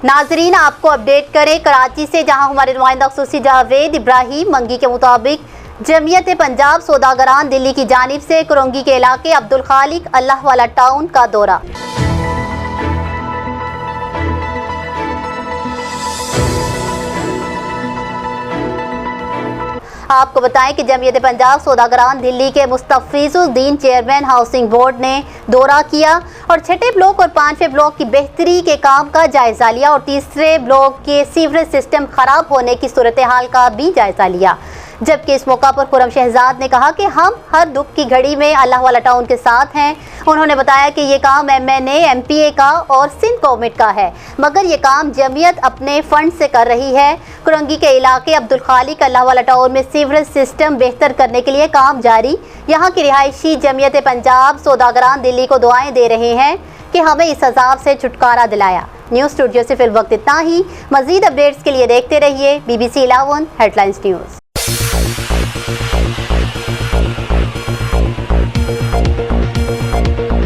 नाजरीन, आपको अपडेट करें कराची से, जहां हमारे नुमाइंदा खुसूसी जावेद इब्राहिम मंगी के मुताबिक जमीयत पंजाब सौदागरान दिल्ली की जानिब से कुरंगी के इलाके अब्दुल खालिक अल्लाह वाला टाउन का दौरा। आपको बताएं कि जमीयत पंजाब सौदागरान दिल्ली के मुस्तफिजुद्दीन चेयरमैन हाउसिंग बोर्ड ने दौरा किया और छठे ब्लॉक और पांचवें ब्लॉक की बेहतरी के काम का जायजा लिया और तीसरे ब्लॉक के सीवरेज सिस्टम खराब होने की सूरत हाल का भी जायजा लिया। जबकि इस मौका पर खुर्रम शहजाद ने कहा कि हम हर दुख की घड़ी में अल्लाह वाला टाउन के साथ हैं। उन्होंने बताया कि ये काम MNA MPA का और सिंध गवर्नमेंट का है, मगर ये काम जमीयत अपने फंड से कर रही है। कुरंगी के इलाके अब्दुल खालिक अल्लाह वाला टाउन में सीवरेज सिस्टम बेहतर करने के लिए काम जारी। यहाँ की रिहायशी जमीयत पंजाब सौदागरान दिल्ली को दुआएं दे रहे हैं कि हमें इस अजाब से छुटकारा दिलाया। न्यूज़ स्टूडियो से फिल वक्त इतना ही। मजीद अपडेट्स के लिए देखते रहिए BBC 11 हेडलाइंस न्यूज़।